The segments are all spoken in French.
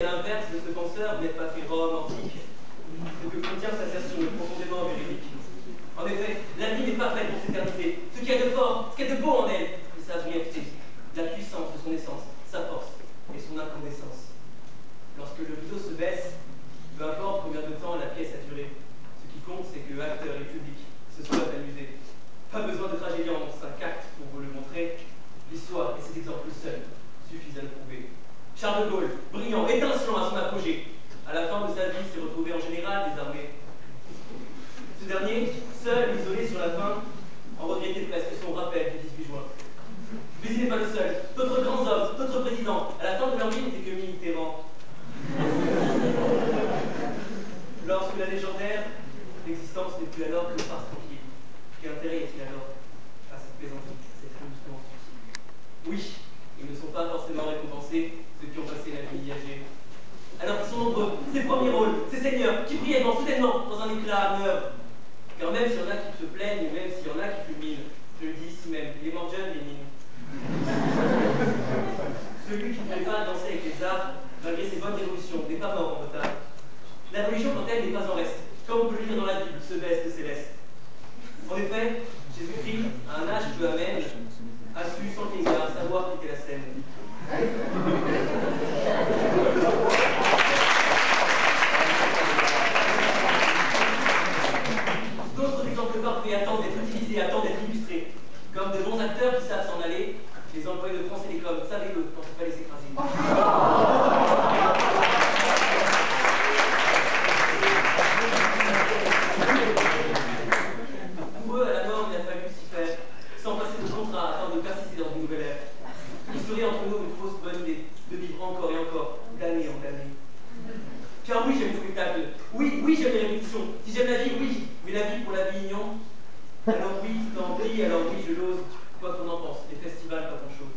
À l'inverse de ce penseur, vous n'êtes pas très romantique. Ce que contient sa version est profondément véridique. En effet, la vie n'est pas faite pour s'éterniser. Ce qu'il y a de fort, ce qu'il y a de beau en elle, c'est sa brièveté, la puissance de son essence, sa force et son incandescence. Lorsque le rideau se baisse, peu importe combien de temps la pièce a duré, ce qui compte, c'est que acteurs et public se soient amusés. Pas besoin de tragédie en 5 actes pour vous le montrer. L'histoire et cet exemple seul suffisent à le prouver. Charles de Gaulle, brillant, étincelant à son apogée, à la fin de sa vie s'est retrouvé en général des armées. Ce dernier, seul, isolé sur la fin, en regrettait presque son rappel du 18 juin. Mais il n'est pas le seul. D'autres grands hommes, d'autres présidents, à la fin de leur vie n'étaient que Mitterrand. Lorsque la légendaire l'existence n'est plus alors que farce tranquille, quel intérêt est-il alors à cette plaisanterie, à cette illusion? Oui, ils ne sont pas forcément récompensés, ceux qui ont passé la vie âgée. Alors qu'ils sont nombreux, ces premiers rôles, ces seigneurs, qui brièvement, soudainement, dans un éclat meurent. Car même s'il y en a qui se plaignent, et même s'il y en a qui fulminent, je le dis ici même, il est mort jeune, Lénine. Celui qui ne pouvait pas danser avec les arts, malgré ses bonnes évolutions, n'est pas mort en retard. La religion, quand elle, n'est pas en reste. Comme on peut le lire dans la Bible, ce best céleste. En effet, Jésus-Christ, à un âge peu amène, a su, sans égard, savoir quitter la scène. D'autres exemples parfaits attendent d'être utilisés, attendent d'être illustrés. Comme de bons acteurs qui savent s'en aller, les employés de France Télécom, savez-le, quand il fallait s'écraser. Pour eux, à la mort, il a fallu s'y faire, sans passer de contrat afin de persister dans une nouvelle ère. Il serait entre nous une fausse bonne idée de vivre encore et encore, d'année en année. Car oui, j'aime le spectacle. Oui, j'aime les répétitions. Si j'aime la vie, oui. Mais la vie pour la vie ignon. Alors oui, t'en prie, alors oui, je l'ose. Quoi qu'on en pense, les festivals, pas grand-chose.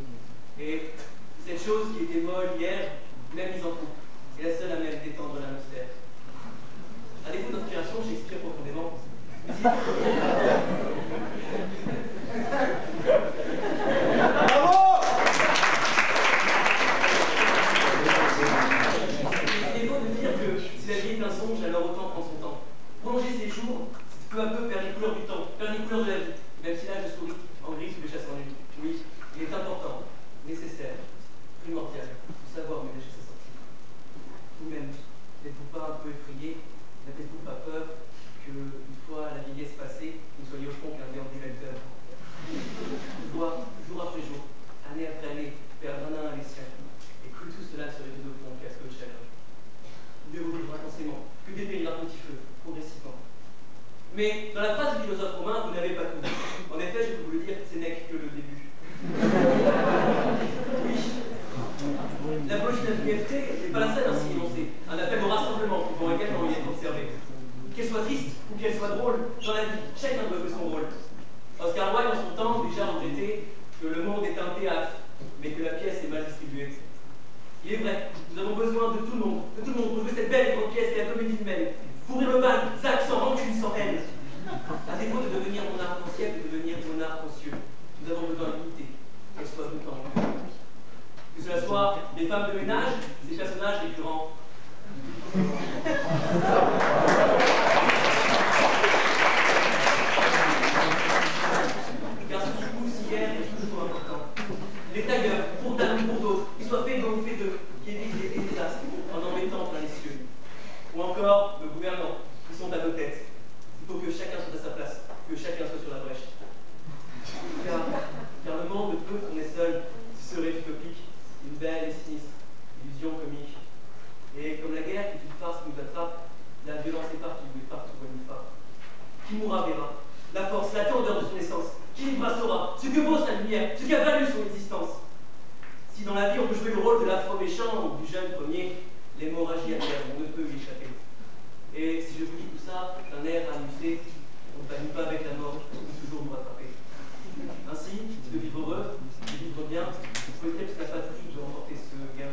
Et cette chose qui était molle hier, même mise en coupe, est la seule à même d'étendre l'atmosphère. À défaut d'inspiration, j'exprime profondément. Bravo! Il est beau de dire que si la vie est un songe, alors autant prendre son temps. Prolonger ses jours, c'est peu à peu faire les couleurs du temps, faire les couleurs de la vie, même si là je souris, en gris sous les chasseurs nus. Oui, il est important, nécessaire, primordial, de savoir ménager sa sortie. Vous-même, n'êtes-vous pas un peu effrayé? N'avez-vous pas peur que, une fois la vieillesse passée, vous soyez au fond qu'un déambulateur? Voir, jour après jour, année après année, perdre un à un les siens, et que tout cela se réduit au fond qu'à ce que le chagrin. Mieux vaut vivre intensément que dépérir à petit feu, progressivement. Mais dans la phrase du philosophe romain, vous n'avez pas tout. En effet, je peux vous le dire, ce n'est que le début. Oui. L'apologie de la liberté n'est pas la seule ainsi énoncée. Un appel au rassemblement pouvant également y être observé. Qu'elle soit triste ou qu'elle soit drôle, dans la vie, chacun doit jouer son rôle. Oscar Wilde, en son temps, déjà regrettait que le monde est un théâtre, mais que la pièce est mal distribuée. Il est vrai, nous avons besoin de tout le monde pour jouer cette belle et grande pièce qui est la comédie humaine. Pour ouvrir le bal, Zach sans rancune, sans haine. À défaut de devenir monarque en ciel, de devenir monarque en cieux, nous avons besoin d'unité, qu'elle soit d'autant. Que cela soit des femmes de ménage, des personnages récurrents. Car ce qui pousse hier est toujours important. Les tailleurs, pour d'un ou pour d'autres, qu'ils soient faits d'un ou faits d'eux, qui évitent les désastres en mettant plein les cieux. Ou encore nos gouvernants, qui sont à nos têtes. Il faut que chacun soit à sa place, que chacun soit sur la brèche. Car le monde ne peut tourner seul, ce serait utopique, une belle et sinistre illusion comique. Et comme la guerre qui est une farce qui nous attrape, la violence est partout, et partout où elle nous frappe. Qui mourra verra la force, la candeur de son essence. Qui vivra saura ce que vaut sa lumière, ce qui a valu son existence. Si dans la vie on peut jouer le rôle de l'affreux méchant ou du jeune premier, l'hémorragie à terre, on ne peut y échapper. Et si je vous dis tout ça d'un air amusé, on ne panique pas avec la mort, on peut toujours nous rattraper. Ainsi, de vivre heureux, de vivre bien, peut-être que la patrie doit remporter ce gain.